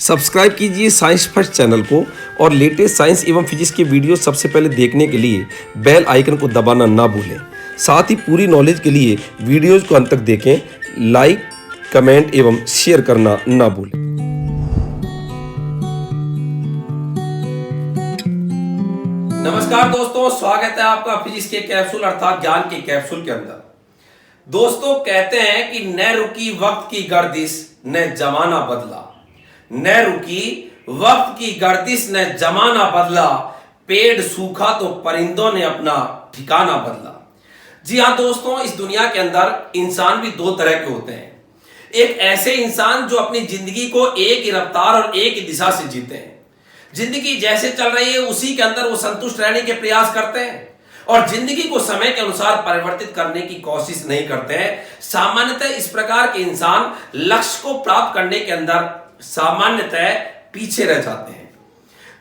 Subscribe कीजिए science first channel को और लेटेस्ट साइंस एवं फिजिक्स के वीडियो सबसे पहले देखने के लिए बेल आइकन को दबाना ना भूलें। साथ ही पूरी नॉलेज के लिए वीडियोज को अंत तक देखें, लाइक, कमेंट एवं शेयर करना ना भूलें। नमस्कार दोस्तों, स्वागत है आपका फिजिक्स के कैप्सूल अर्थात ज्ञान के कैप्सूल के अंदर। दोस्तों, कहते हैं कि न रुकी वक्त की गर्दिश न जमाना बदला, न रुकी वक्त की गर्दिश न जमाना बदला, पेड़ सूखा तो परिंदों ने अपना ठिकाना बदला। जी हाँ दोस्तों, इस दुनिया के अंदर इंसान भी दो तरह के होते हैं। एक ऐसे इंसान जो अपनी जिंदगी को एक ही रफ्तार और एक ही दिशा से जीते हैं, जिंदगी जैसे चल रही है उसी के अंदर वो संतुष्ट रहने के प्रयास करते हैं और जिंदगी को समय के अनुसार परिवर्तित करने की कोशिश नहीं करते हैं। सामान्यतः इस प्रकार के इंसान लक्ष्य को प्राप्त करने के अंदर सामान्यतः पीछे रह जाते हैं।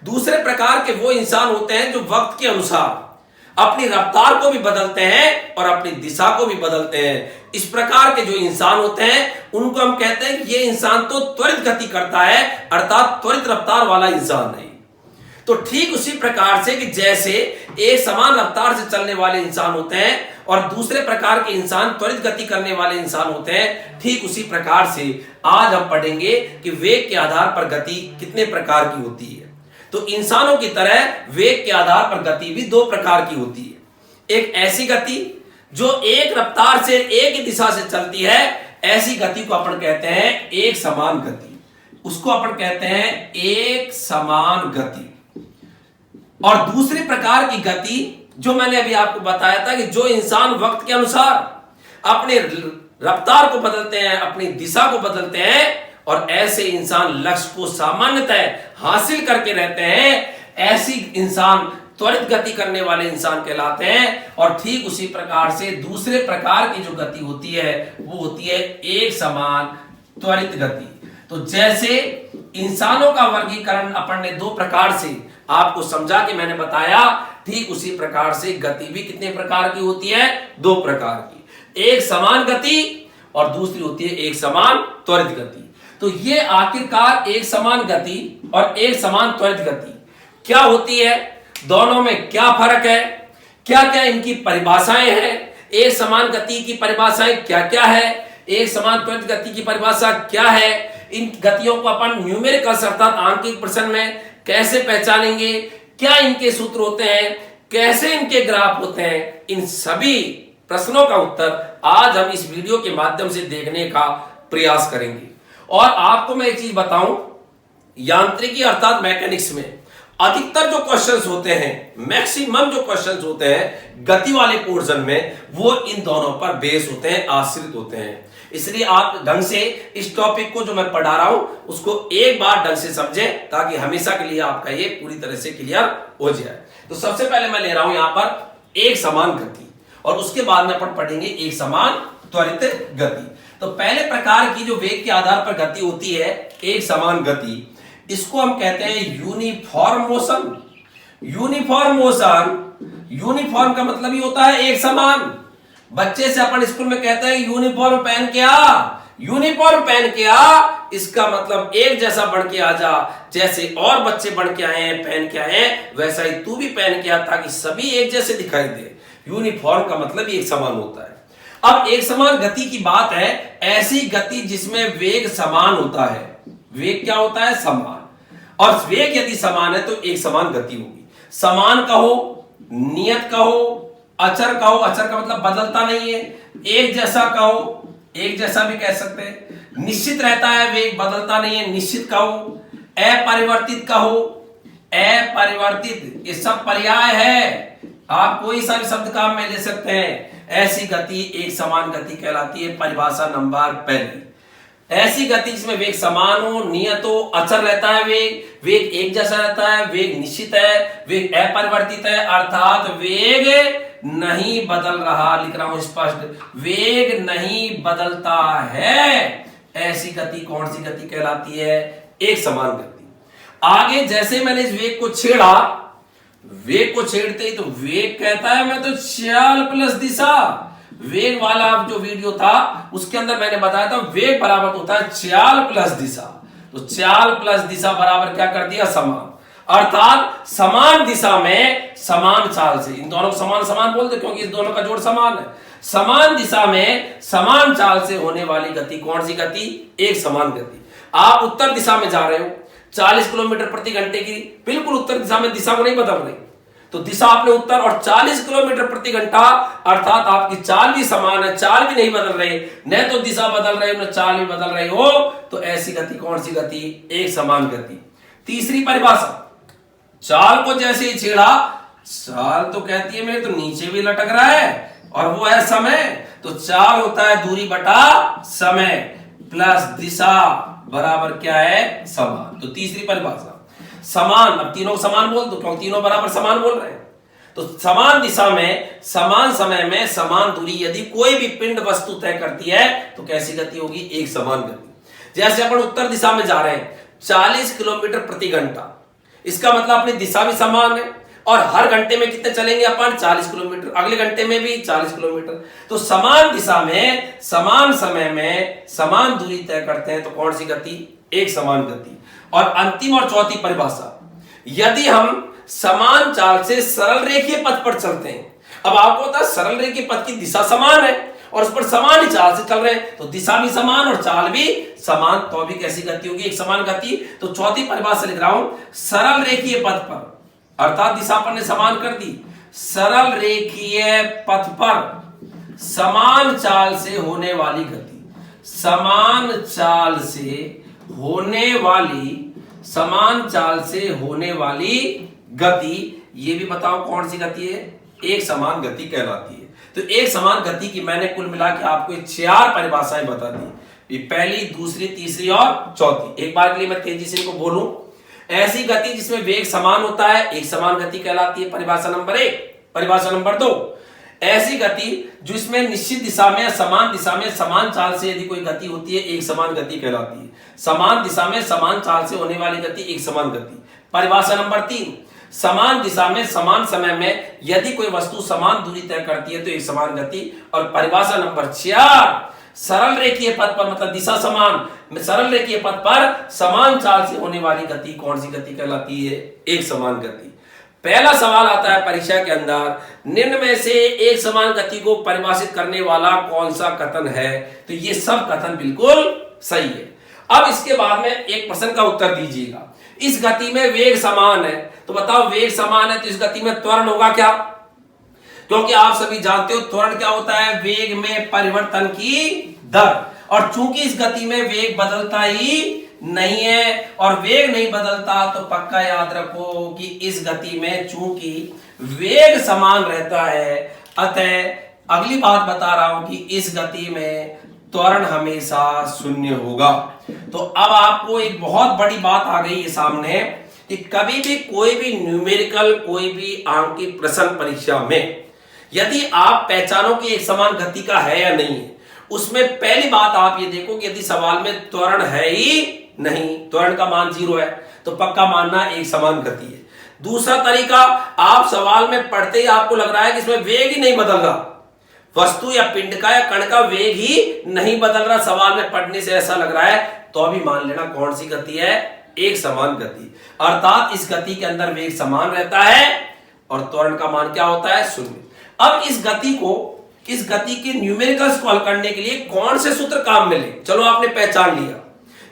दूसरे प्रकार के वो इंसान होते हैं जो वक्त के अनुसार अपनी रफ्तार को भी बदलते हैं और अपनी दिशा को भी बदलते हैं। इस प्रकार के जो इंसान होते हैं उनको हम कहते हैं कि ये इंसान तो त्वरित गति करता है, अर्थात त्वरित रफ्तार वाला इंसान नहीं। तो ठीक उसी प्रकार से कि जैसे एक समान रफ्तार से चलने वाले इंसान होते हैं और दूसरे प्रकार के इंसान त्वरित गति करने वाले इंसान होते हैं, ठीक उसी प्रकार से आज हम पढ़ेंगे कि वेग के आधार पर गति कितने प्रकार की होती है। तो इंसानों की तरह वेग के आधार पर गति भी दो प्रकार की होती है। एक ऐसी गति जो एक रफ्तार से एक ही दिशा से चलती है, ऐसी गति को अपन कहते हैं एक समान गति, उसको अपन कहते हैं एक समान गति। और दूसरी प्रकार की गति जो मैंने अभी आपको बताया था कि जो इंसान वक्त के अनुसार अपने रफ्तार को बदलते हैं, अपनी दिशा को बदलते हैं और ऐसे इंसान लक्ष्य को सामान्यतः हासिल करके रहते हैं, ऐसी इंसान त्वरित गति करने वाले इंसान कहलाते हैं। और ठीक उसी प्रकार से दूसरे प्रकार की जो गति होती है वो होती है एक समान त्वरित गति। तो जैसे इंसानों का वर्गीकरण अपन ने दो प्रकार से आपको समझा कि मैंने बताया, ठीक उसी प्रकार से गति भी कितने प्रकार की होती है? दो प्रकार की, एक समान गति और दूसरी होती है एक समान त्वरित गति। तो ये आखिरकार एक समान गति और एक समान त्वरित गति क्या होती है, दोनों में क्या फर्क है, क्या क्या इनकी परिभाषाएं हैं, एक समान गति की परिभाषाएं क्या क्या है, एक समान त्वरित गति की परिभाषा क्या है, इन गतियों को अपन न्यूमेरिकल अर्थात आंकिक प्रश्न में कैसे पहचानेंगे, क्या इनके सूत्र होते हैं, कैसे इनके ग्राफ होते हैं, इन सभी प्रश्नों का उत्तर आज हम इस वीडियो के माध्यम से देखने का प्रयास करेंगे। और आपको मैं एक चीज बताऊं, यांत्रिकी अर्थात मैकेनिक्स में अधिकतर जो क्वेश्चंस होते हैं, मैक्सिमम जो क्वेश्चंस होते हैं गति वाले पोर्शन में, वो इन दोनों पर बेस होते हैं, आश्रित होते हैं। इसलिए आप ढंग से इस टॉपिक को जो मैं पढ़ा रहा हूं उसको एक बार ढंग से समझें ताकि हमेशा के लिए आपका ये पूरी तरह से क्लियर हो जाए। तो सबसे पहले मैं ले रहा हूं यहां पर एक समान गति और उसके बाद में अपन पढ़ेंगे एक समान त्वरित गति। तो पहले प्रकार की जो वेग के आधार पर गति होती है एक समान गति, इसको हम कहते हैं uniform motion. Uniform motion, uniform का मतलब ही होता है एक समान। बच्चे से अपन स्कूल में कहते हैं यूनिफॉर्म पहन के आ, यूनिफॉर्म पहन के आ, इसका मतलब एक जैसा बढ़ के आ जा, जैसे और बच्चे बढ़ के आए हैं, पहन के आए हैं, वैसा ही तू भी पहन के आ ताकि सभी एक जैसे दिखाई दे। यूनिफॉर्म का मतलब ही एक समान होता है। अब एक समान गति की बात है, ऐसी गति जिसमें वेग समान होता है। वेग क्या होता है? समान। और वेग यदि समान है तो एक समान गति होगी। समान कहो, नियत कहो, अचर कहो, अचर का मतलब बदलता नहीं है, एक जैसा कहो, एक जैसा भी कह सकते हैं, निश्चित रहता है वेग, बदलता नहीं है, निश्चित कहो, अपरिवर्तित कहो, अपरिवर्तित, ये सब पर्याय है, आप कोई सा भी शब्द काम में ले सकते हैं। ऐसी गति एक समान गति कहलाती है। परिभाषा नंबर पहली, ऐसी गति जिसमें वेग समान हो, नियत हो, अचर रहता है वेग, वेग एक जैसा रहता है, वेग निश्चित है, वेग अपरिवर्तित है, अर्थात वेग नहीं बदल रहा, लिख रहा हूं स्पष्ट, वेग नहीं बदलता है, ऐसी गति कौन सी गति कहलाती है? एक समान गति। आगे जैसे मैंने इस वेग को छेड़ा, वेग को छेड़ते ही तो वेग कहता है मैं तो चाल प्लस दिशा, वेग वाला जो वीडियो था उसके अंदर मैंने बताया था वेग बराबर होता है चाल प्लस दिशा। तो चाल प्लस दिशा बराबर क्या कर दिया, समान। अर्थात समान दिशा में समान चाल से, इन दोनों को समान समान बोलते क्योंकि इस दोनों का जोड़ समान है। समान दिशा में समान चाल से होने वाली गति कौन सी गति, एक समान गति। आप उत्तर दिशा में जा रहे हो 40 किलोमीटर प्रति घंटे की, बिल्कुल उत्तर दिशा में, दिशा को नहीं बदल रही, तो दिशा आपने उत्तर और 40 किलोमीटर प्रति घंटा, अर्थात आपकी चाल भी समान है, चाल भी नहीं बदल रही, न तो दिशा बदल रही हो न चाल भी बदल रही हो, तो ऐसी गति कौन सी गति, एक समान गति। तीसरी परिभाषा, चाल को जैसे ही छेड़ा, चाल तो कहती है मेरे तो नीचे भी लटक रहा है और वो है समय, तो चाल होता है दूरी बटा समय प्लस दिशा बराबर क्या है, समान। तो तीसरी परिभाषा समान, अब तीनों को समान बोल दो क्योंकि तीनों बराबर समान बोल रहे हैं। तो समान दिशा में समान समय में समान दूरी यदि कोई भी पिंड वस्तु तय करती है तो कैसी गति होगी, एक समान गति। जैसे अपन उत्तर दिशा में जा रहे हैं 40 किलोमीटर प्रति घंटा, इसका मतलब अपनी दिशा भी समान है और हर घंटे में कितने चलेंगे अपन, 40 किलोमीटर, अगले घंटे में भी 40 किलोमीटर। तो समान दिशा में समान समय में समान दूरी तय करते हैं तो कौन सी गति, एक समान गति। और अंतिम और चौथी परिभाषा, यदि हम समान चाल से सरल रेखीय पथ पर चलते हैं, अब आपको पता है सरल रेखीय पथ की दिशा समान है और उस पर समान ही चाल से चल रहे हैं, तो दिशा भी समान और चाल भी समान, तो भी कैसी गति होगी, एक समान गति। तो चौथी परिभाषा लिख रहा हूं, सरल रेखीय पथ पर, अर्थात दिशा अपन ने समान कर दी, सरल रेखीय पथ पर समान चाल से होने वाली गति, समान चाल से होने वाली, समान चाल से होने वाली गति, ये भी बताओ कौन सी गति है, एक समान गति कहलाती है। तो एक समान गति की मैंने कुल मिला के आपको 4 परिभाषाएं बता दी, पहली, दूसरी, तीसरी और चौथी। एक बार के लिए मैं तेजी से इनको बोलूं, ऐसी गति जिसमें वेग समान होता है एक समान गति कहलाती है, परिभाषा नंबर 1। परिभाषा नंबर 2, ऐसी गति जिसमें निश्चित दिशा में समान दिशा में समान चाल से यदि कोई गति होती है एक समान गति कहलाती है। समान दिशा में समान चाल से होने वाली गति एक समान गति। परिभाषा नंबर 3, समान दिशा में समान समय में यदि कोई वस्तु समान दूरी तय करती है तो एक समान गति। और परिभाषा नंबर 4, सरल रेखीय पथ पर, मतलब दिशा समान, सरल रेखीय पथ पर समान चाल से होने वाली गति कौन सी गति कहलाती है, एक समान गति। पहला सवाल आता है परीक्षा के अंदर, निम्न में से एक समान गति को परिभाषित करने वाला कौन सा कथन है, तो ये सब कथन बिल्कुल सही है। अब इसके बाद में एक प्रश्न का उत्तर दीजिएगा, इस गति में वेग समान है, तो बताओ वेग समान है तो इस गति में त्वरण होगा क्या, क्योंकि आप सभी जानते हो त्वरण क्या होता है, वेग में परिवर्तन की दर, और चूंकि इस गति में वेग बदलता ही नहीं है और वेग नहीं बदलता तो पक्का याद रखो कि इस गति में चूंकि वेग समान रहता है, अतः अगली बात बता रहा हूं कि इस गति में त्वरण हमेशा शून्य होगा। तो अब आपको एक बहुत बड़ी बात आ गई है सामने कि कभी भी कोई भी न्यूमेरिकल, कोई भी आंकिक प्रश्न परीक्षा में यदि आप पहचानो कि एक समान गति का है या नहीं है, उसमें पहली बात आप ये देखो कि यदि सवाल में त्वरण है ही नहीं, त्वरण का मान 0 है, तो पक्का मानना एक समान गति है। दूसरा तरीका, आप सवाल में पढ़ते ही आपको लग रहा है कि इसमें वेग ही नहीं बदल रहा, वस्तु या पिंड का या कण का वेग ही नहीं बदल रहा, सवाल में पढ़ने से ऐसा लग रहा है, तो अभी मान लेना कौन सी गति है, एक समान गति। अर्थात इस गति के अंदर वेग समान रहता है और त्वरण का मान क्या होता है, 0। अब इस गति के न्यूमेरिकल्स को हल करने के लिए कौन से सूत्र काम में ले, चलो आपने पहचान लिया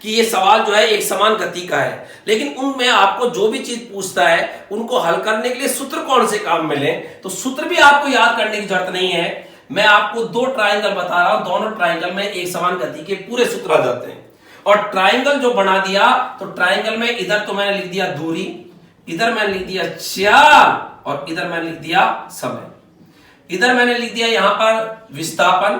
कि ये सवाल जो है एक समान गति का है, लेकिन उनमें आपको जो भी चीज पूछता है उनको हल करने के लिए सूत्र कौन से काम में ले, तो सूत्र भी आपको याद करने की जरूरत नहीं है। मैं आपको 2 ट्राइंगल बता रहा हूं, दोनों ट्राइंगल में एक समान गति के पूरे सूत्र आ जाते हैं। और ट्राइंगल जो बना दिया, तो ट्राइंगल में इधर तो मैंने लिख दिया दूरी, इधर मैंने लिख दिया चाल और इधर मैंने लिख दिया समय। इधर मैंने लिख दिया यहां पर विस्थापन,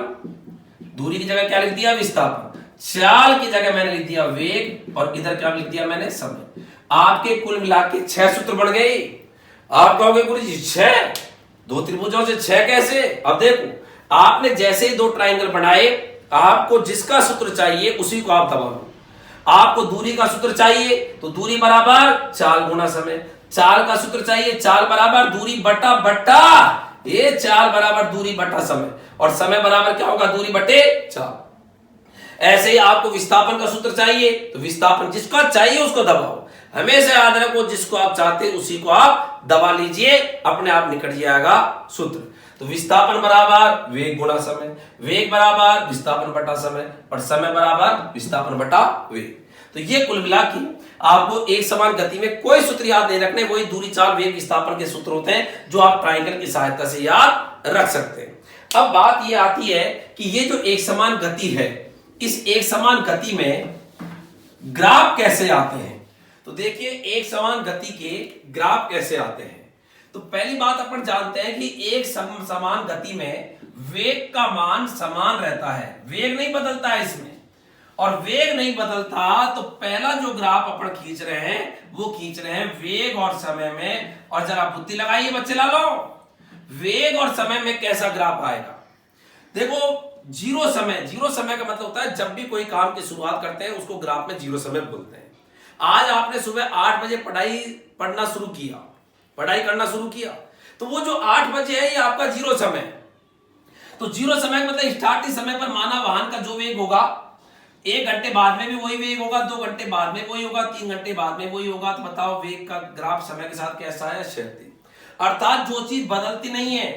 दूरी की जगह क्या लिख दिया, विस्थापन। चाल की जगह मैंने लिख दिया वेग और इधर क्या लिख दिया मैंने, समय। आपके कुल मिला के 6 सूत्र बन गए। आप कहोगे गुरु जी 6, 2 त्रिभुजों से 6 कैसे? अब देखो, आपने जैसे ही 2 ट्राइंगल बनाए, आपको जिसका सूत्र चाहिए उसी को आप दबा लो। आपको दूरी का सूत्र चाहिए तो दूरी बराबर चाल गुना समय, चाल का सूत्र चाहिए चाल बराबर दूरी बटा बटा, ये चाल बराबर दूरी बटा समय, और समय बराबर क्या होगा, दूरी बटे चाल। ऐसे ही आपको विस्थापन का सूत्र चाहिए तो विस्थापन जिसको चाहिए उसको दबाओ। हमेशा याद रखो जिसको आप चाहते हैं उसी को आप दबा लीजिए, अपने आप निकट जाएगा सूत्र। तो विस्थापन बराबर वेग गुणा समय, वेग बराबर विस्थापन बटा समय, और समय बराबर विस्थापन बटा वेग। तो ये कुल मिला के आपको एक समान गति में कोई सूत्र याद नहीं रखने, वही दूरी, चाल, वेग, विस्थापन के सूत्र होते हैं जो आप ट्रायंगल की सहायता से याद रख सकते हैं। अब बात ये आती है कि ये जो एक समान गति है, इस एक समान गति में ग्राफ कैसे आते हैं। तो देखिए एक समान गति के ग्राफ कैसे आते हैं। तो पहली बात अपन जानते हैं कि एक समान गति में वेग का मान समान रहता है, वेग नहीं बदलता है इसमें, और वेग नहीं बदलता तो पहला जो ग्राफ अपन खींच रहे हैं वो खींच रहे हैं वेग और समय में। और जरा बुद्धि लगाइए बच्चे लालो, वेग और समय में कैसा ग्राफ आएगा। देखो जीरो समय, जीरो समय का मतलब होता है जब भी कोई काम की शुरुआत करते हैं उसको ग्राफ में जीरो समय बोलते हैं। आज आपने सुबह 8 बजे पढ़ना शुरू किया, पढ़ाई करना शुरू किया, तो वो जो 8 बजे है ये आपका जीरो समय। तो जीरो समय मतलब स्टार्टिंग समय पर माना वाहन का जो वेग होगा 1 घंटे बाद में भी वही वेग होगा, 2 घंटे बाद में वही होगा, 3 घंटे बाद में वही होगा। तो बताओ वेग का ग्राफ समय के साथ कैसा है, क्षैतिज। अर्थात जो चीज बदलती नहीं है,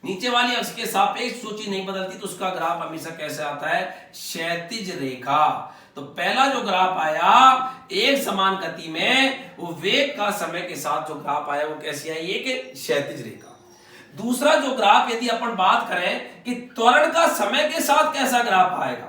नीचे वाली अक्ष के सापेक्ष जो चीज नहीं बदलती तो उसका ग्राफ हमेशा कैसे आता है, क्षैतिज रेखा। तो पहला जो ग्राफ आया एक समान गति में वो वेग का समय के साथ जो ग्राफ आया वो कैसी आई, एक क्षैतिज रेखा। दूसरा जो ग्राफ यदि अपन बात करें कि त्वरण का समय के साथ कैसा ग्राफ आएगा,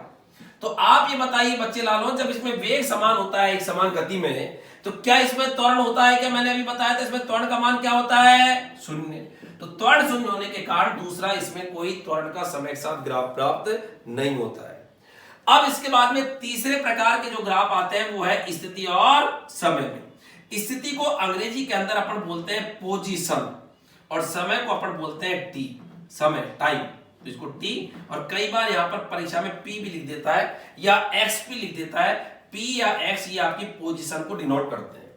तो आप ये बताइए बच्चे लालो, जब इसमें वेग समान होता है एक समान गति में तो क्या इसमें त्वरण होता है क्या। मैंने अभी बताया था इसमें त्वरण का मान क्या होता है, शून्य। तो त्वरण शून्य होने के कारण दूसरा इसमें कोई त्वरण का समय के साथ ग्राफ प्राप्त नहीं होता है। अब इसके बाद में तीसरे प्रकार के जो ग्राफ आते हैं वो है स्थिति और समय में। स्थिति को अंग्रेजी के अंदर अपन बोलते हैं पोजीशन, और समय को अपन बोलते हैं टी, समय, टाइम। तो इसको टी, और कई बार यहां पर परीक्षा में पी भी लिख देता है या एक्स भी लिख देता है। पी या एक्स ये आपकी पोजीशन को डिनोट करते हैं।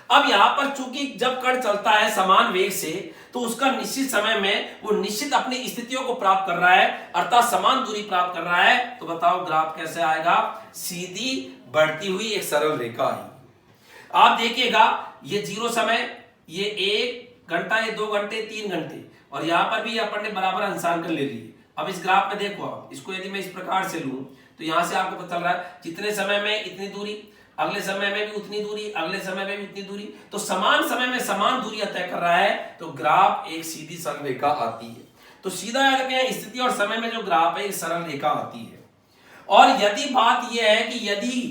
अब यहां पर चूंकि जब कण चलता है समान वेग से तो उसका निश्चित समय में वो निश्चित अपनी स्थितियों को प्राप्त कर रहा है, अर्थात समान दूरी प्राप्त कर रहा है। तो बताओ ग्राफ कैसे आएगा, सीधी बढ़ती हुई एक सरल रेखा आएगी। आप देखिएगा ये जीरो समय, ये 1 घंटा, ये 2 घंटे, 3 घंटे, और यहां पर भी अपन ने बराबर अंशांकन ले लिए। अब इस ग्राफ में देखो, आप इसको यदि मैं इस प्रकार से लूं तो यहां से आपको पता चल रहा है जितने समय में इतनी दूरी, अगले समय में भी उतनी दूरी, अगले समय में भी उतनी दूरी, तो समान समय में समान दूरी तय कर रहा है। तो ग्राफ एक सीधी सरल रेखा आती है। तो सीधा याद रखें, स्थिति और समय में जो ग्राफ है एक सरल रेखा आती है। और यदि बात यह है कि यदि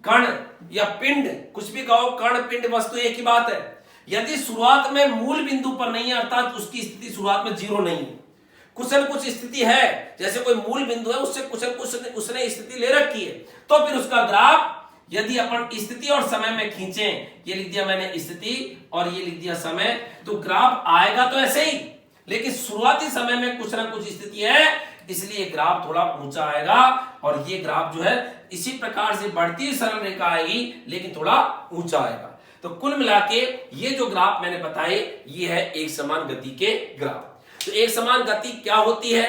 कण या पिंड, कुछ भी कहो, कण पिंड वस्तु एक ही बात है, यदि शुरुआत में मूल बिंदु पर नहीं है अर्थात उसकी स्थिति शुरुआत में जीरो नहीं है, कुछ न कुछ स्थिति है, जैसे कोई मूल बिंदु है उससे कुछ न कुछ उसने स्थिति ले रखी है, तो फिर उसका ग्राफ यदि अपन स्थिति और समय में खींचें, ये लिख दिया मैंने स्थिति और ये लिख दिया समय, तो ग्राफ आएगा तो ऐसे ही, लेकिन शुरुआती समय में कुछ ना कुछ स्थिति है, इसलिए ग्राफ थोड़ा ऊंचा आएगा। और ये ग्राफ जो है इसी प्रकार से बढ़ती हुई सरल रेखा आएगी लेकिन थोड़ा ऊंचा आएगा। तो कुल मिला के ये जो ग्राफ मैंने बताए ये है एक समान गति के ग्राफ। तो एक समान गति क्या होती है,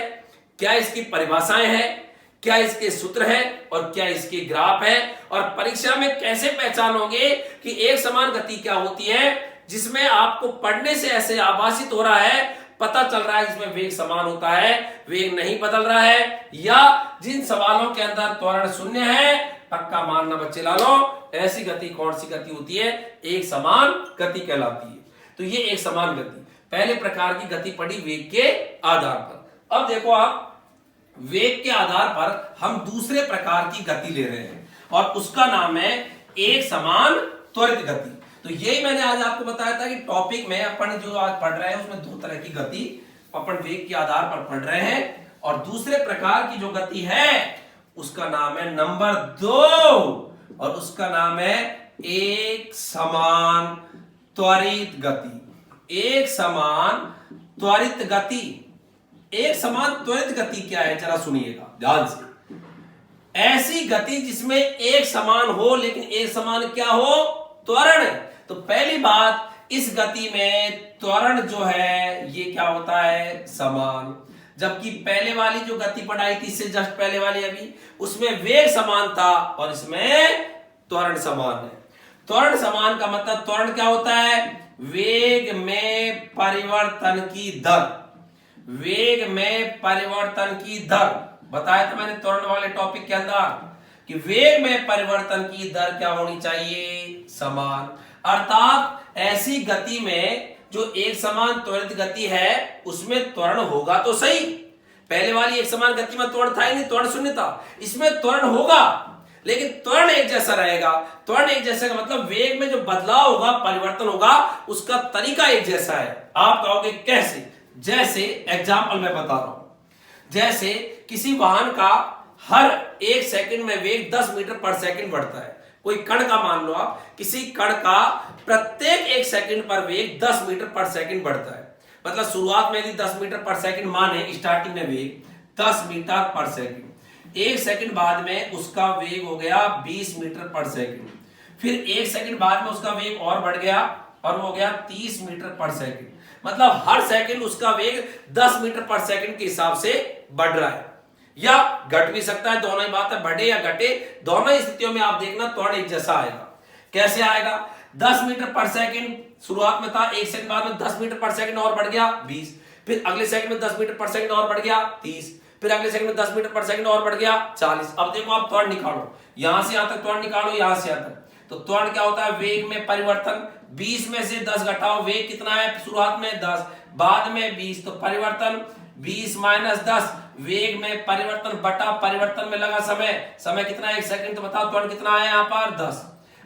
क्या इसकी परिभाषाएं हैं, क्या इसके सूत्र है और क्या इसके ग्राफ है, और परीक्षा में कैसे पहचानोगे कि एक समान गति क्या होती है, जिसमें आपको पढ़ने से ऐसे आभासित हो रहा है, पता चल रहा है इसमें वेग समान होता है, वेग नहीं बदल रहा है, या जिन सवालों के अंदर त्वरण शून्य है, पक्का मानना बच्चे लालो, ऐसी गति कौन सी गति होती है, एक समान गति कहलाती है। तो ये एक समान गति पहले प्रकार की गति पड़ी वेग के आधार पर। अब देखो आप, वेग के आधार पर हम दूसरे प्रकार की गति ले रहे हैं और उसका नाम है एक समान त्वरित गति। तो यही मैंने आज आपको बताया था कि टॉपिक में अपन जो आज पढ़ रहे हैं उसमें दो तरह की गति अपन वेग के आधार पर पढ़ रहे हैं, और दूसरे प्रकार की जो गति है उसका नाम है नंबर 2 और उसका नाम है एक समान त्वरित गति। एक समान त्वरित गति, एक समान त्वरित गति क्या है जरा सुनिएगा ध्यान से। ऐसी गति जिसमें एक समान हो लेकिन एक समान क्या हो, त्वरण। तो पहली बात, इस गति में त्वरण जो है ये क्या होता है, समान। जबकि पहले वाली जो गति पढ़ाई थी इससे जस्ट पहले वाली अभी, उसमें वेग समान था और इसमें त्वरण समान है। त्वरण समान का मतलब त्वरण क्या होता है? वेग में परिवर्तन की दर। वेग में परिवर्तन की दर बताया था मैंने त्वरण वाले टॉपिक के अंदर कि वेग में परिवर्तन की दर क्या होनी चाहिए? समान। अर्थात ऐसी गति में जो एक समान त्वरित गति है उसमें त्वरण होगा तो सही। पहले वाली एक समान गति में त्वरण था ही नहीं, त्वरण शून्य था। इसमें त्वरण होगा लेकिन त्वरण एक जैसा रहेगा। त्वरण एक जैसा का मतलब वेग में जो बदलाव होगा, परिवर्तन होगा, उसका तरीका एक जैसा है। आप कहोगे कैसे? जैसे एग्जाम्पल मैं बता रहा हूं। जैसे किसी वाहन का हर 1 सेकंड में वेग 10 मीटर पर सेकंड बढ़ता है। कोई कण का मान लो आप, किसी कण का प्रत्येक 1 सेकंड पर वेग 10 मीटर पर सेकंड बढ़ता है। मतलब शुरुआत में यदि 10 मीटर पर सेकंड माने, स्टार्टिंग में वेग 10 मीटर पर सेकंड, 1 सेकंड बाद में उसका वेग हो गया 20 मीटर पर सेकंड, फिर 1 सेकंड बाद में उसका वेग और बढ़ गया और हो गया 30 मीटर पर सेकंड। मतलब हर सेकंड उसका वेग 10 मीटर पर सेकंड के हिसाब से बढ़ रहा है, या घट भी सकता है। दोनों ही बात है, बढ़े या घटे, दोनों ही स्थितियों में आप देखना त्वरण एक जैसा आएगा। कैसे आएगा? 10 मीटर पर सेकंड शुरुआत में था, 1 सेकंड बाद में 10 मीटर पर सेकंड और बढ़ गया 20, फिर अगले सेकंड में 10 मीटर पर सेकंड और बढ़ गया 30, फिर अगले सेकंड में 10 मीटर पर सेकंड और बढ़ गया 40। अब देखो आप त्वरण निकालो, यहां से यहां तक त्वरण निकालो, यहां से यहां तक। तो त्वरण क्या होता है? वेग में परिवर्तन। 20 में से 10 घटाओ, वेग कितना है? शुरुआत में 10, बाद में 20, तो परिवर्तन 20 माइनस 10, वेग में परिवर्तन बटा परिवर्तन में लगा समय। समय कितना है? 1 सेकंड। तो बताओ त्वरण कितना है यहाँ पर? 10।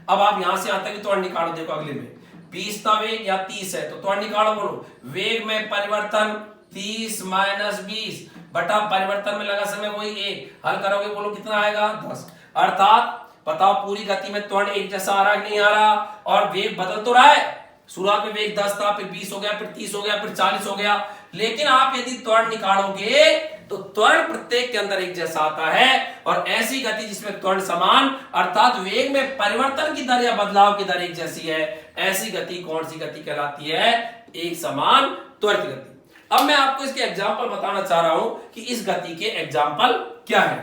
अब आप यहां से यहां तक त्वरण निकालो। देखो अगले में 20 था वेग या 30 है, तो त्वरण निकालो। बोलो वेग में परिवर्तन 30 माइनस 20 बटा परिवर्तन में लगा समय वही 1। हल करोगे बोलो कितना आएगा? 10। अर्थात बताओ पूरी गति में त्वरण एक जैसा आ रहा है कि नहीं आ रहा? और वेग बदल तो रहा है। शुरुआत में वेग 10 था, फिर 20 हो गया, फिर 30 हो गया, फिर 40 हो गया। लेकिन आप यदि त्वरण निकालोगे तो त्वरण प्रत्येक के अंदर एक जैसा आता है। और ऐसी गति जिसमें त्वरण समान अर्थात वेग में परिवर्तन की दर या बदलाव की दर एक जैसी है, ऐसी गति कौन सी गति कहलाती है? एक समान त्वरित गति। अब मैं आपको इसके एग्जाम्पल बताना चाह रहा हूं कि इस गति के एग्जाम्पल क्या है।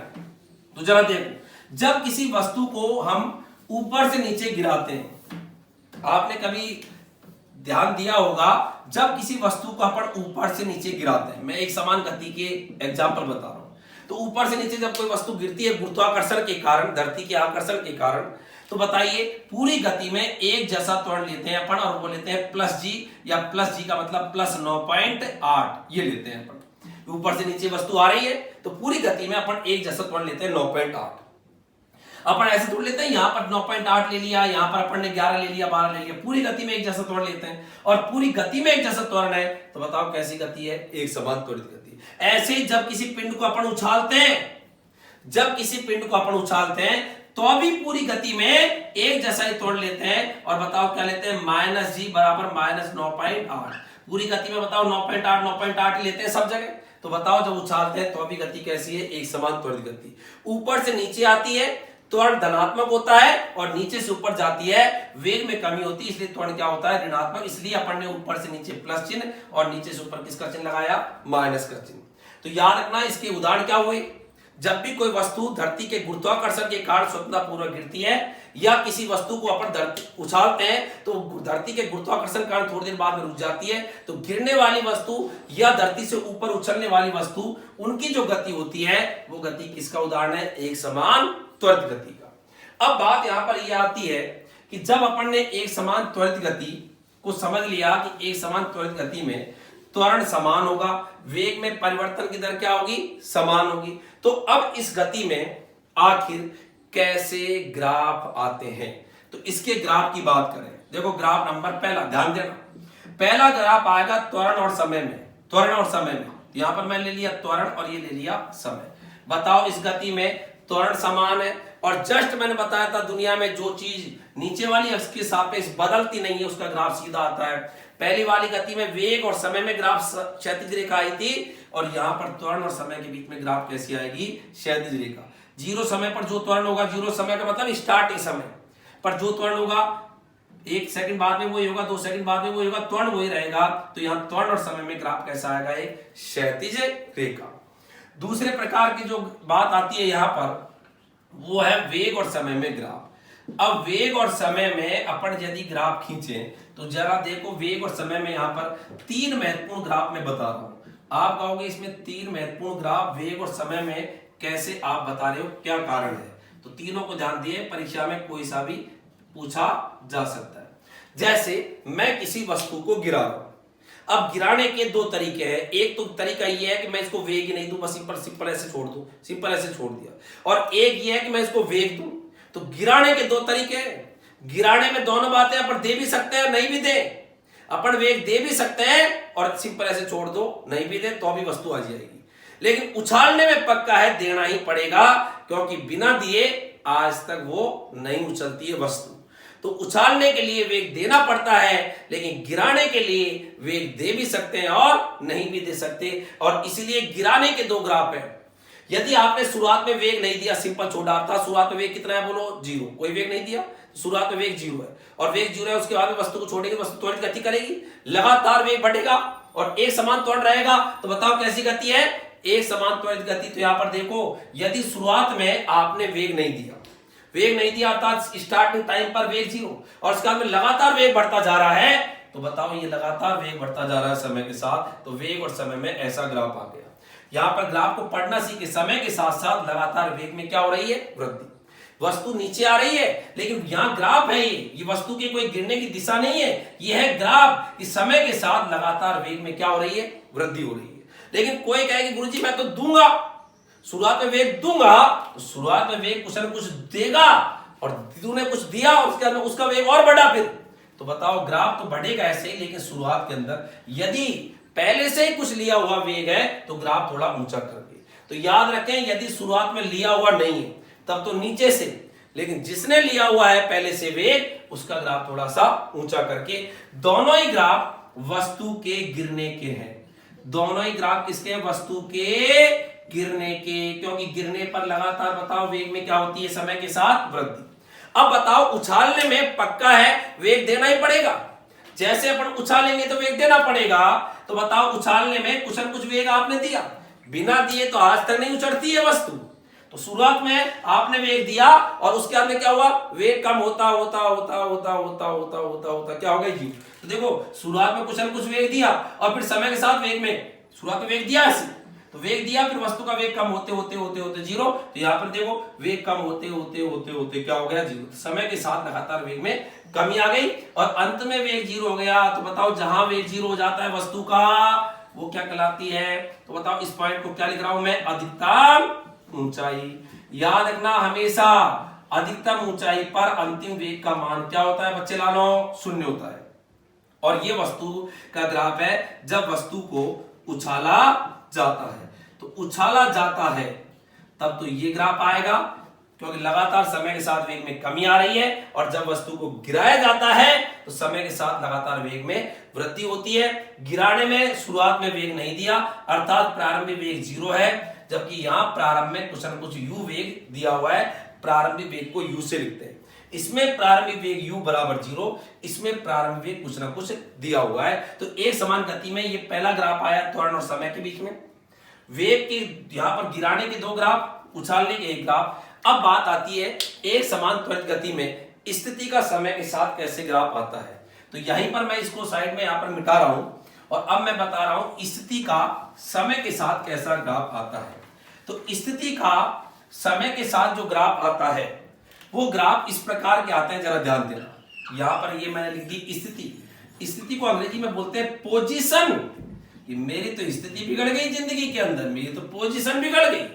तो जरा देखो, जब किसी वस्तु को हम ऊपर से नीचे गिराते हैं, आपने कभी ध्यान दिया होगा, जब किसी वस्तु को अपन ऊपर से नीचे गिराते हैं, मैं एक समान गति के एग्जाम्पल बता रहा हूं। तो ऊपर से नीचे जब कोई वस्तु गिरती है गुरुत्वाकर्षण के कारण, धरती के आकर्षण के कारण, तो बताइए पूरी गति में एक जैसा त्वरण लेते हैं अपन और वो लेते हैं प्लस जी, या प्लस जी का मतलब प्लस 9.8 ये लेते हैं अपन। ऊपर से नीचे वस्तु आ रही है तो पूरी गति में अपन एक जैसा त्वरण लेते हैं 9.8। अपन ऐसे थोड़ा लेते हैं, यहां पर 9.8 ले लिया, यहां पर अपन ने 11 ले लिया, 12 ले लिया, पूरी गति में एक जैसा त्वरण लेते हैं। और पूरी गति में एक जैसा त्वरण है तो बताओ कैसी गति है? एक समान त्वरित गति। ऐसे ही जब किसी पिंड को अपन उछालते हैं, जब किसी पिंड को अपन उछालते हैं तो भी पूरी गति में एक जैसा ही त्वरण लेते हैं। और बताओ क्या लेते हैं? माइनस जी बराबर माइनस 9.8। पूरी गति में बताओ 9.8 लेते हैं सब जगह। तो बताओ जब उछालते हैं तो भी गति कैसी है? एक समान त्वरित गति। ऊपर से नीचे आती है त्वरण धनात्मक होता है और नीचे से ऊपर जाती है वेग में कमी होती है, इसलिए त्वरण क्या होता है? ऋणात्मक। इसलिए अपन ने ऊपर से नीचे प्लस चिन्ह और नीचे से ऊपर किसका चिन्ह लगाया? माइनस का चिन्ह। तो याद रखना इसके उदाहरण क्या हुए? जब भी कोई वस्तु धरती के गुरुत्वाकर्षण के कारण स्वतंत्रता पूर्वक गिरती है, या किसी वस्तु को अपन उछालते हैं तो धरती के गुरुत्वाकर्षण के कारण थोड़ी देर बाद में रुक जाती है, तो गिरने वाली वस्तु या धरती से ऊपर उछलने वाली वस्तु, उनकी जो गति होती है वो गति किसका उदाहरण है? एक समान त्वरित गति का। अब बात यहां पर यह आती है कि जब अपन ने एक समान त्वरित गति को समझ लिया कि एक समान त्वरित गति में त्वरण समान होगा, वेग में परिवर्तन की दर क्या होगी? समान होगी। तो अब इस गति में आखिर कैसे ग्राफ आते हैं? तो इसके ग्राफ की बात करें। देखो ग्राफ नंबर पहला, ध्यान देना, पहला ग्राफ आएगा त्वरण और समय में। त्वरण और समय में यहां पर मैं ले लिया त्वरण और ये ले लिया समय। बताओ इस गति में त्वरण समान है और जस्ट मैंने बताया था दुनिया में जो चीज नीचे वाली अक्ष के सापेक्ष बदलती नहीं है उसका ग्राफ सीधा आता है। पहली वाली गति में वेग और समय में ग्राफ क्षैतिज रेखा आई थी और यहां पर त्वरण और समय के बीच में ग्राफ कैसी आएगी? क्षैतिज रेखा। जीरो समय पर जो त्वरण होगा, जीरो समय का मतलब स्टार्टिंग समय पर जो त्वरण होगा 1 सेकंड बाद में वही होगा, 2 सेकंड बाद में वही होगा, त्वरण वही रहेगा। तो यहां त्वरण और समय में ग्राफ कैसा आएगा, एक क्षैतिज रेखा। दूसरे प्रकार की जो बात आती है यहां पर, वो है वेग और समय में ग्राफ। अब वेग और समय में अपन यदि ग्राफ खींचे तो जरा देखो, वेग और समय में यहां पर 3 महत्वपूर्ण ग्राफ मैं बता रहा हूं। आप कहोगे इसमें 3 महत्वपूर्ण ग्राफ वेग और समय में कैसे आप बता रहे हो, क्या कारण है? तो तीनों को ध्यान दिए, परीक्षा में कोई सा भी पूछा जा सकता है। जैसे मैं किसी वस्तु को गिरा रहा हूं, अब गिराने के 2 तरीके हैं। एक तो तरीका ये है कि मैं इसको वेग ही नहीं दूं, बस सिंपल ऐसे छोड़ दूं, सिंपल ऐसे छोड़ दिया। और एक ये है कि मैं इसको वेग दूं। तो गिराने के 2 तरीके हैं। गिराने में दोनों बातें अपन दे भी सकते हैं, नहीं भी दे। अपन वेग दे भी सकते हैं और सिंपल ऐसे छोड़ दो, नहीं भी दे तो भी वस्तु आ जाएगी। लेकिन उछालने में पक्का है, देना ही पड़ेगा, क्योंकि बिना दिए आज तक वो नहीं उछलती है वस्तु। तो उछालने के लिए वेग देना पड़ता है, लेकिन गिराने के लिए वेग दे भी सकते हैं और नहीं भी दे सकते। और इसलिए गिराने के 2 ग्राफ है। यदि आपने शुरुआत में वेग नहीं दिया, सिंपल छोड़ा था, शुरुआत में वेग कितना है बोलो, 0, कोई वेग नहीं दिया, शुरुआत में वेग 0 है और वेग 0 है, उसके बाद में वस्तु को छोड़ेगी, वस्तु त्वरित गति करेगी, लगातार वेग बढ़ेगा और एक समान त्वरण रहेगा। तो बताओ कैसी गति है, एक समान त्वरित गति। तो यहां पर देखो, यदि शुरुआत में आपने वेग नहीं दिया अर्थात स्टार्टिंग टाइम पर वेग 0 और उसके बाद में लगातार वेग बढ़ता जा रहा है, तो बताओ ये लगातार वेग बढ़ता जा रहा है समय के साथ, तो वेग और समय में ऐसा ग्राफ आ गया। यहां पर ग्राफ को पढ़ना सीखे, समय के साथ साथ लगातार वेग में क्या हो रही है, वृद्धि। वस्तु नीचे आ रही है, लेकिन यहां ग्राफ है, ये वस्तु की कोई गिरने की दिशा नहीं है, ये है ग्राफ कि समय के साथ लगातार वेग में क्या हो रही है, वृद्धि हो रही है। लेकिन कोई कहे कि गुरुजी मैं तो दूंगा, शुरुआत में वेग दूंगा, तो शुरुआत में वेग कुछ न कुछ देगा और तूने कुछ दिया और उसके बाद उसका वेग और बढ़ा फिर, तो बताओ ग्राफ तो बढ़ेगा ऐसे ही। लेकिन शुरुआत के अंदर यदि पहले से ही कुछ लिया हुआ वेग है तो ग्राफ थोड़ा ऊंचा कर दे। तो याद रखें, यदि शुरुआत में लिया हुआ नहीं है तब तो नीचे से, लेकिन जिसने लिया हुआ है पहले से वेग, उसका ग्राफ थोड़ा सा ऊंचा करके। दोनों ही ग्राफ वस्तु के गिरने के हैं, दोनों ही ग्राफ किसके, वस्तु के गिरने के, क्योंकि गिरने पर लगातार बताओ वेग में क्या होती है, समय के साथ वृद्धि। अब बताओ उछालने में पक्का है वेग देना ही पड़ेगा, जैसे अपन उछालेंगे तो वेग देना पड़ेगा। तो बताओ उछालने में कुछ न कुछ वेग आपने दिया, बिना दिए तो आज तक नहीं उछलती है वस्तु। तो शुरुआत में आपने वेग दिया और उसके बाद में क्या हुआ, वेग कम होता होता होता होता होता होता होता होता क्या हो गया जी। तो देखो शुरुआत में कुछ न कुछ वेग दिया और फिर समय के साथ वेग में, शुरुआत में वेग दिया ऐसे, तो वेग दिया, फिर वस्तु का वेग कम होते होते होते होते 0। तो यहाँ पर देखो वेग कम होते होते होते होते क्या हो गया, 0। समय के साथ लगातार वेग में कमी आ गई और अंत में वेग 0 हो गया। तो बताओ जहां वेग 0 हो जाता है वस्तु का, वो क्या कहलाती है, तो बताओ इस पॉइंट को क्या लिख रहा हूं मैं, अधिकतम ऊंचाई। याद रखना हमेशा, अधिकतम ऊंचाई पर अंतिम वेग का मान क्या होता है बच्चे लालो, 0 होता है। और ये वस्तु का ग्राफ है जब वस्तु को उछाला जाता है। तो उछाला जाता है तब तो ये ग्राफ आएगा, क्योंकि लगातार समय के साथ वेग में कमी आ रही है। और जब वस्तु को गिराया जाता है तो समय के साथ लगातार वेग में वृद्धि होती है। गिराने में शुरुआत में वेग नहीं दिया, अर्थात प्रारंभिक वेग 0 है, जबकि यहां प्रारंभ में कुछ न कुछ u वेग दिया हुआ है। प्रारंभिक वेग को u से लिखते हैं, इसमें प्रारंभिक वेग u बराबर 0, इसमें प्रारंभिक वेग कुछ ना कुछ दिया हुआ है। तो एक समान गति में ये पहला ग्राफ आया त्वरण और समय के बीच में, वेग के यहां पर गिराने के 2 ग्राफ, उछालने के 1 ग्राफ। अब बात आती है एक समान त्वरित गति में स्थिति का समय के साथ कैसे ग्राफ आता है। तो यहीं पर मैं इसको साइड में यहां पर मिटा रहा हूं और अब मैं बता रहा हूं स्थिति का समय के साथ कैसा ग्राफ आता है। तो स्थिति का समय के साथ जो ग्राफ आता है वो ग्राफ इस प्रकार के आते हैं, जरा ध्यान देना। यहां पर ये मैंने लिख दी स्थिति, स्थिति को अंग्रेजी में बोलते हैं पोजीशन, कि मेरी तो स्थिति बिगड़ गई जिंदगी के अंदर, मेरी तो पोजीशन बिगड़ गई।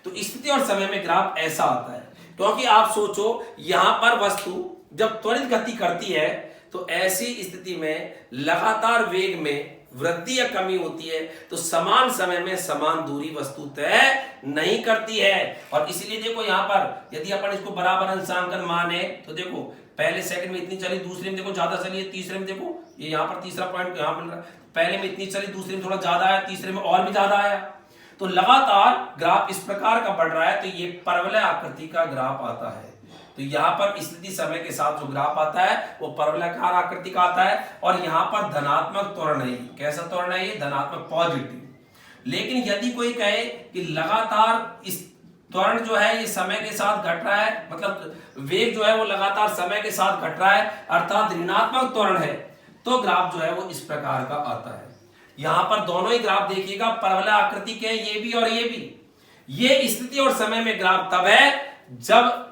तो स्थिति और समय में ग्राफ ऐसा आता है, क्योंकि आप सोचो यहां पर वस्तु जब त्वरित गति करती है तो ऐसी स्थिति में लगातार वेग में वृद्धि या कमी होती है, तो समान समय में समान दूरी वस्तु तय नहीं करती है। और इसीलिए देखो यहां पर यदि अपन इसको बराबर अंशांकन माने तो देखो पहले सेकंड में इतनी चली, दूसरे में देखो ज्यादा चली है, तीसरे में देखो ये यहां पर तीसरा पॉइंट यहां मिल रहा है, पहले में इतनी चली, दूसरे में थोड़ा ज्यादा आया, तीसरे में और भी ज्यादा आया। तो लगातार ग्राफ इस प्रकार का बढ़ रहा है, तो ये परवलय आकृति का ग्राफ आता है। तो यहाँ पर स्थिति समय के साथ जो ग्राफ आता है वो परवलयाकार आकृति का आता है, और यहाँ पर धनात्मक त्वरण है। कैसा त्वरण है ये? धनात्मक, पॉजिटिव। लेकिन यदि कोई कहे कि लगातार इस त्वरण जो है ये समय के साथ घट रहा है, मतलब वेग जो है वो लगातार समय के साथ घट रहा है, अर्थात ऋणात्मक त्वरण है, तो ग्राफ जो है वो इस प्रकार का आता है। यहां पर दोनों ही ग्राफ देखिएगा, परवलय आकृति के, ये भी और ये भी। ये स्थिति और समय में ग्राफ तब है जब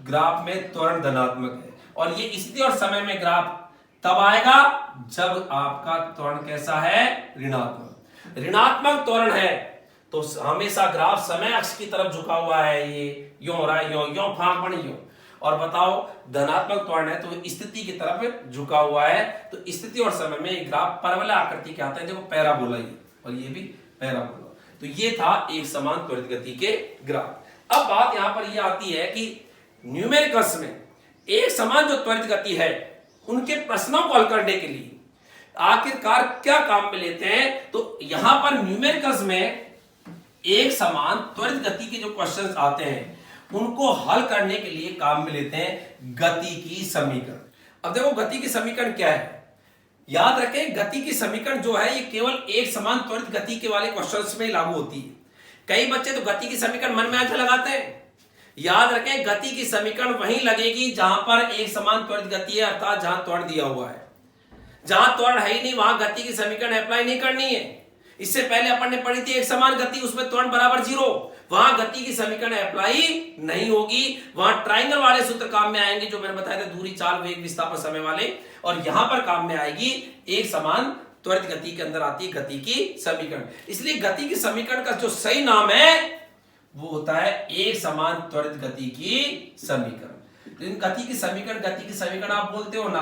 ग्राफ में त्वरण धनात्मक है, और ये स्थिति और समय में ग्राफ तब आएगा जब आपका त्वरण कैसा है? ऋणात्मक। ऋणात्मक त्वरण है तो हमेशा ग्राफ समय अक्ष की तरफ झुका हुआ है, ये यूं हो रहा है, यूं फांक बनी यूं। और बताओ धनात्मक त्वरण है तो स्थिति की तरफ झुका हुआ है, तो स्थिति और समय में ग्राफ परवलय आकृति के आते हैं। देखो पैराबोला ये, और ये भी पैराबोला। तो ये था एक समान त्वरित गति के ग्राफ। अब बात यहां पर ये आती है कि न्यूमेरिकल्स में एक समान जो त्वरित गति है उनके प्रश्नों को हल करने के लिए आखिरकार क्या काम में लेते हैं, तो यहां पर न्यूमेरिकल्स में एक समान त्वरित गति के जो क्वेश्चंस आते हैं उनको हल करने के लिए काम में लेते हैं गति की समीकरण। अब देखो गति की समीकरण क्या है, याद रखें गति की समीकरण जो है ये केवल एक समान त्वरित गति के वाले क्वेश्चंस में लागू होती है। कई बच्चे तो गति की समीकरण मन में अच्छा लगाते हैं। याद रखें गति की समीकरण वहीं लगेगी जहां पर एक समान त्वरित गति है, अर्थात जहां त्वरण दिया हुआ है। जहां त्वरण है ही नहीं वहां गति की समीकरण अप्लाई नहीं करनी है। इससे पहले अपन ने पढ़ी थी एक समान गति, उसमें त्वरण बराबर 0, वहां गति की समीकरण अप्लाई नहीं होगी। वहां ट्राइंगल वाले सूत्र काम में आएंगे जो मैंने बताया था, दूरी, चाल, वेग, विस्थापन, समय वाले। और यहां पर काम में आएगी एक समान त्वरित गति के अंदर आती है गति की समीकरण। इसलिए गति की समीकरण का जो सही नाम है वो होता है एक समान त्वरित गति की समीकरण। तो इन गति की समीकरण आप बोलते हो ना,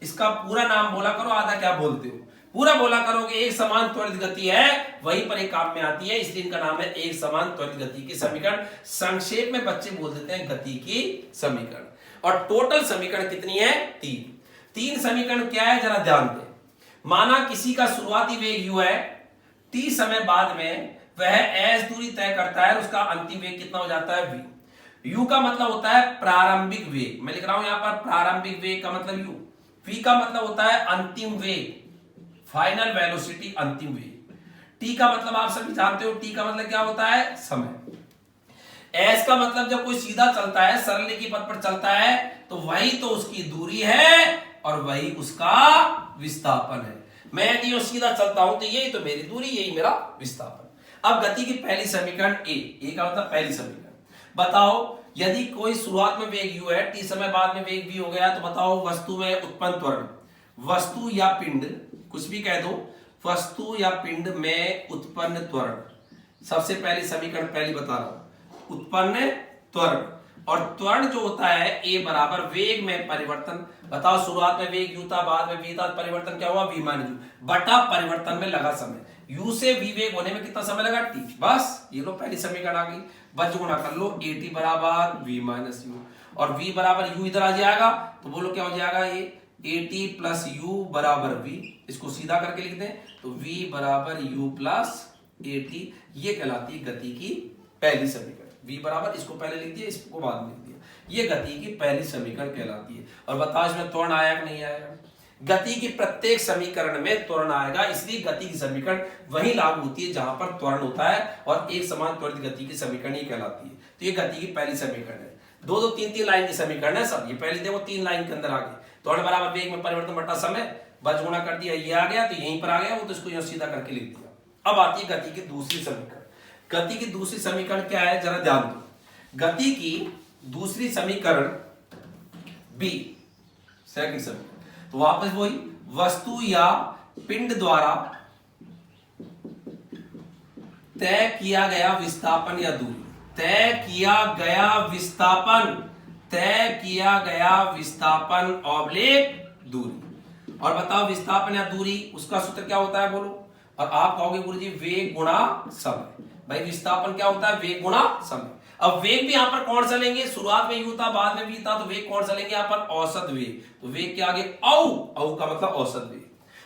इसका पूरा नाम बोला करो, आधा क्या बोलते हो, पूरा बोला करोगे। एक समान त्वरित गति है, वहीं पर एक काम में आती है, इसलिए इनका नाम है एक समान त्वरित गति की समीकरण। संक्षेप में बच्चे बोल देते हैं गति की समीकरण। और टोटल समीकरण कितनी है? 3 समीकरण क्या है जरा ध्यान दें। माना किसी का शुरुआती वेग u है, t समय बाद में वह s दूरी तय करता है, उसका अंतिम वेग कितना हो जाता है v। u का मतलब होता है प्रारंभिक वेग, मैं लिख रहा हूं यहां पर प्रारंभिक वेग का मतलब u। v का मतलब होता है अंतिम वेग, फाइनल वेलोसिटी, अंतिम वेग। t का मतलब आप सभी जानते हो, t का मतलब क्या होता है? समय। s का मतलब जब कोई सीधा चलता है, सरल रेखीय पथ पर चलता है, तो वही तो उसकी दूरी है और वही उसका विस्थापन है। मैं यदि सीधा चलता हूं तो यही तो मेरी दूरी, यही मेरा विस्थापन। अब गति की पहली समीकरण ए का मतलब पहली समीकरण। बताओ यदि कोई शुरुआत में वेग u है, t समय बाद में वेग v हो गया, तो बताओ वस्तु में उत्पन्न त्वरण, वस्तु या पिंड, कुछ भी कह दो, वस्तु या पिंड में उत्पन्न त्वरण। सबसे पहली समीकरण पहली बता रहा हूं, उत्पन्न त्वरण। और त्वरण जो होता है a बराबर वेग में परिवर्तन। बताओ शुरुआत में वेग u था, बाद में v था, परिवर्तन क्या हुआ? v माइनस u बटा परिवर्तन में लगा समय। u से v वेग होने में कितना समय लगा? t। बस ये लो पहली समीकरण आ गई। बस गुणा कर लो, at बराबर v माइनस u, और v बराबर u इधर आ जाएगा, तो बोलो क्या हो जाएगा? ये at प्लस u बराबर v। इसको सीधा करके लिख दें तो v बराबर u प्लस at। ये कहलाती है गति की पहली समीकरण। v बराबर, इसको पहले लिख दिया, इसको बाद में लिख दिया, ये गति की पहली समीकरण कहलाती है। और बताओ इसमें त्वरण आया कि नहीं आएगा? गति की प्रत्येक समीकरण में त्वरण आएगा, इसलिए गति की समीकरण वहीं लागू होती है जहां पर त्वरण होता है, और एक समान त्वरित गति की समीकरण ही कहलाती है। तो ये गति की पहली समीकरण है। 2-2, 3-3 लाइन की समीकरण है सब। ये पहले देखो 3 लाइन के अंदर आ गई, त्वरण बराबर वेग में परिवर्तन बटा समय, बस गुणा कर दिया, ये आ गया, तो यहीं पर आ गया, वो तो इसको सीधा करके लिख दिया। अब आती है गति की दूसरी समीकरण। गति की दूसरी समीकरण क्या है जरा ध्यान दो। गति की दूसरी समीकरण बी, सेकंड समीकरण, तो वापस वही, वस्तु या पिंड द्वारा तय किया गया विस्थापन या दूरी, तय किया गया विस्थापन, तय किया गया विस्थापन ऑब्लिक दूरी। और बताओ विस्थापन या दूरी उसका सूत्र क्या होता है बोलो? और आप कहोगे गुरुजी वेग गुणा समय। भाई विस्थापन क्या होता है? वेग गुणा समय। अब वेग भी यहां पर कौन सा लेंगे? शुरुआत में u था, बाद में v था, तो वेग कौन सा लेंगे यहां पर? औसत वेग। तो वेग के आगे औ का मतलब औसत वेग।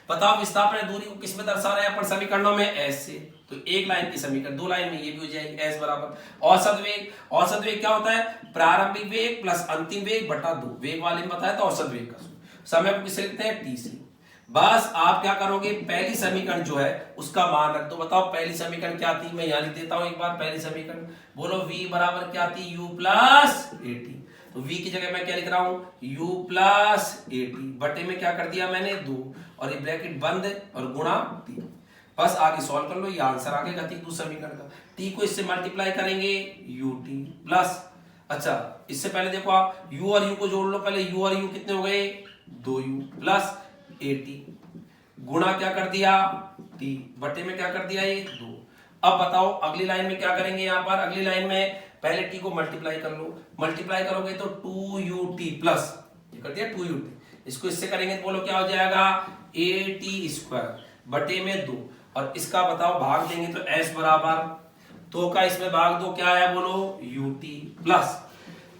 बताओ विस्थापन दूरी को किस में दर्शा रहे हैं अपन समीकरणों में, एस से। तो एक लाइन की समीकरण, दो लाइन में ये भी हो जाएगी, एस बराबर औसत वेग। औसत वेग क्या होता है, प्रारंभिक वेग प्लस अंतिम वेग बटा 2, वेग वाले में बताया तो औसत वेग का समय को किसे लिखते हैं, टी से। बस आप क्या करोगे, पहली समीकरण जो है उसका मान रख दो। बताओ पहली समीकरण क्या थी, मैं यहां लिख देता हूं एक बार पहली समीकरण। बोलो v बराबर क्या थी, u प्लस ए टी। तो v की जगह मैं क्या लिख रहा हूं, u प्लस ए टी बटे में क्या कर दिया मैंने 2, और ये ब्रैकेट बंद और गुणा t। बस आगे सॉल्व कर लो, ये आंसर आ गया गति दूसरे समीकरण का। t को इससे मल्टीप्लाई करेंगे ut प्लस, अच्छा इससे पहले देखो आप u और u को जोड़ लो पहले, u और u कितने हो गए 2u प्लस ए टी, गुणा क्या कर दिया t बटे में क्या कर दिया ये 2। अब बताओ अगली लाइन में क्या करेंगे, यहां पर अगली लाइन में पहले t को मल्टीप्लाई कर लो, मल्टीप्लाई करोगे तो 2ut प्लस, ये कर दिया 2ut, इसको इससे करेंगे तो बोलो क्या हो जाएगा ए टी स्क्वायर बटे में 2, और इसका बताओ भाग देंगे तो s बराबर 2 का इसमें भाग दो क्या है बोलो ut प्लस,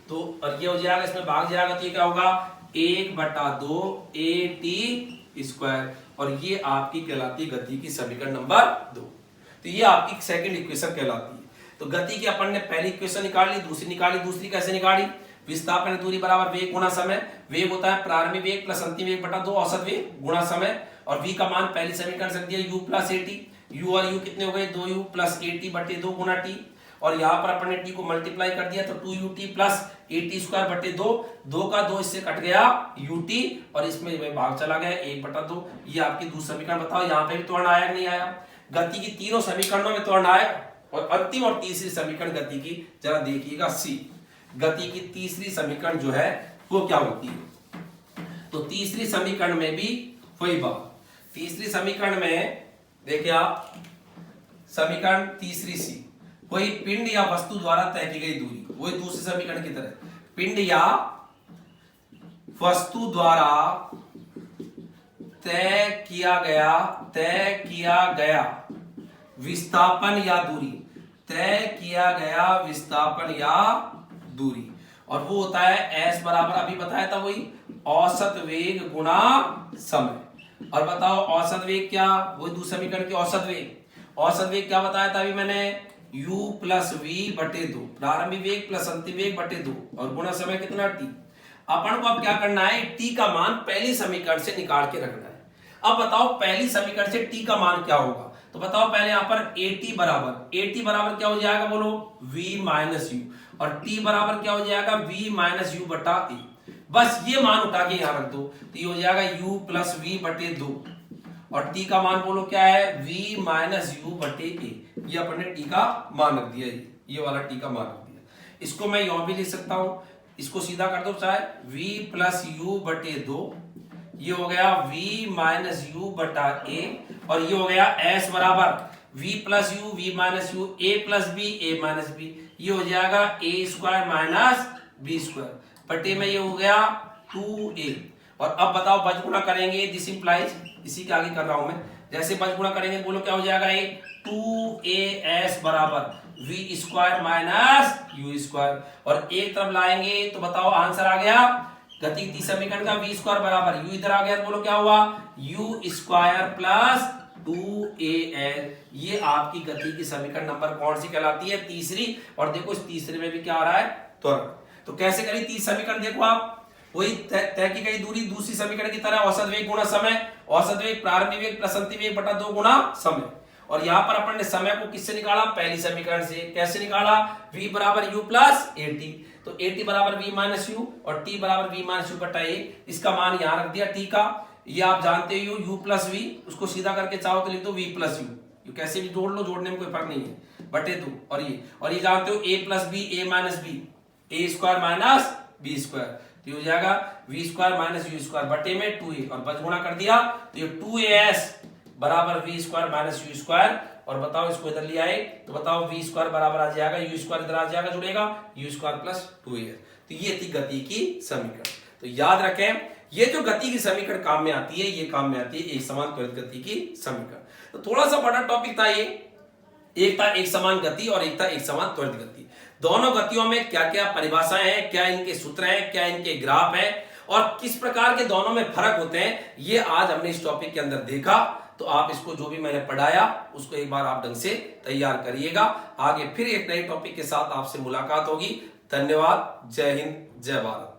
तो और ये हो जाएगा इसमें भाग जाएगा तो ये क्या होगा 1/2 ए टी स्क्वायर, और ये आपकी कहलाती है गति की समीकरण नंबर 2। तो ये आपकी सेकंड इक्वेशन कहलाती है। तो गति की अपन ने पहली इक्वेशन निकाल ली, दूसरी निकाली, दूसरी कैसे निकाली, विस्थापन दूरी बराबर वेग गुणा समय। वेग होता है प्रारंभिक वेग प्लस अंतिम वेग बटा 2 औसत वेग गुणा समय, और v का मान पहली समीकरण से दिया u plus A T, u और u कितने हो गए 2u प्लस ए टी बटे 2 गुणा t, और यहाँ पर अपन ने t को मल्टीप्लाई कर दिया तो 2ut plus A T square बटे 2, 2 का 2 इससे कट गया ut, और इसमें भाग चला गया 1/2। ये आपकी दूसरा समीकरण। बताओ यहाँ पे भी त्वरण आया नहीं आया, गति की तीनों समीकरणों में त्वरण आया। और अंतिम और तीसरी समीकरण गति की जरा देखिएगा सी, गति की तीसरी समीकरण जो है वो क्या होती है, तो तीसरी समीकरण में भी वही बात, तीसरी समीकरण में देखिए आप समीकरण तीसरी सी, वही पिंड या वस्तु द्वारा तय की गई दूरी, वही दूसरे समीकरण की तरह, पिंड या वस्तु द्वारा तय किया गया विस्थापन या दूरी, तय किया गया विस्थापन या दूरी, और वो होता है s बराबर अभी बताया था वही औसत वेग गुणा समय। और बताओ औसत वेग क्या, वही दूसरे समीकरण की औसत वेग, औसत वेग क्या बताया था अभी मैंने u प्लस v बटे 2, प्रारंभिक वेग प्लस अंतिम वेग बटे 2, और गुणा समय कितना t। अपन को अब क्या करना है, t का मान पहली समीकरण से निकाल के रखना है। अब बताओ पहली समीकरण से t का मान क्या होगा, तो बताओ पहले यहां पर at बराबर क्या हो जाएगा बोलो v माइनस यू, और t बराबर क्या हो जाएगा v माइनस यू बटा a। बस ये मान उठा के यहां रख दो तो ये हो जाएगा u प्लस v बटे 2, और t का मान बोलो क्या है v माइनस यू बटे a। ये अपन ने t का मान रख दिया, ये वाला t का मान रख दिया। इसको मैं यहां भी लिख सकता हूं, इसको सीधा कर दो चाहे v प्लस यू बटे 2, ये हो गया v माइनस यू बटा a, और ये हो गया s बराबर v plus you v minus you a plus b a minus b, ये हो जाएगा a square minus b square बटे में ये हो गया 2a। और अब बताओ बजगुणा करेंगे, दिस इंप्लाइज, इसी के आगे कर रहा हूं मैं, जैसे बजगुणा करेंगे बोलो क्या हो जाएगा ये 2as बराबर v square minus u square, और एक तरफ लाएंगे तो बताओ आंसर आ गया गति की समीकरण का v स्क्वायर बराबर u इधर आ गया तो बोलो क्या हुआ u स्क्वायर प्लस 2al। ये आपकी गति की समीकरण नंबर कौन सी कहलाती है, तीसरी। और देखो इस तीसरे में भी क्या आ रहा है त्वरण। तो कैसे करी तीसरी समीकरण, देखो आप वही तय की गई दूरी दूसरी समीकरण की तरह औसत वेग गुणा समय, औसत वेग प्रारंभिक वेग प्लस अंतिम वेग बटा 2 गुणा समय। और यहाँ पर अपन ने समय को किससे निकाला, पहली समीकरण से। कैसे निकाला, v बराबर u प्लस ए टी, तो ए टी बराबर v माइनस यू और t बराबर v माइनस यू बटा a, इसका मान यहाँ रख दिया t का। ये आप जानते हो u प्लस v, उसको सीधा करके चाहो तो लिख दो v प्लस यू, कैसे भी जोड़ लो, जोड़ने में कोई फर्क नहीं है, बटे 2, और ये जानते हो a plus b a minus b, a square minus b square, तो ये हो जाएगा v square minus u square बटे में 2a, और बजगुणा कर दिया तो ये 2as बराबर v square minus u square. और बताओ इसको इधर ले आए तो बताओ v स्क्वायर बराबर आ जाएगा u स्क्वायर इधर आ जाएगा, जुड़ेगा u स्क्वायर प्लस 2as। तो ये थी गति की समीकरण। तो याद रखें ये जो गति की समीकरण काम में आती है, ये काम में आती है एक समान त्वरित गति की समीकरण। तो थोड़ा सा बड़ा टॉपिक था ये, एक था एक समान गति और एक था एक समान त्वरित गति। दोनों गतियों में क्या क्या परिभाषाएं हैं, क्या इनके सूत्र हैं, क्या इनके ग्राफ हैं, और किस प्रकार के दोनों में फर्क होते हैं, ये आज हमने इस टॉपिक के अंदर देखा। तो आप इसको जो भी मैंने पढ़ाया उसको एक बार आप ढंग से तैयार करिएगा। आगे फिर एक नए टॉपिक के साथ आपसे मुलाकात होगी। धन्यवाद। जय हिंद, जय भारत।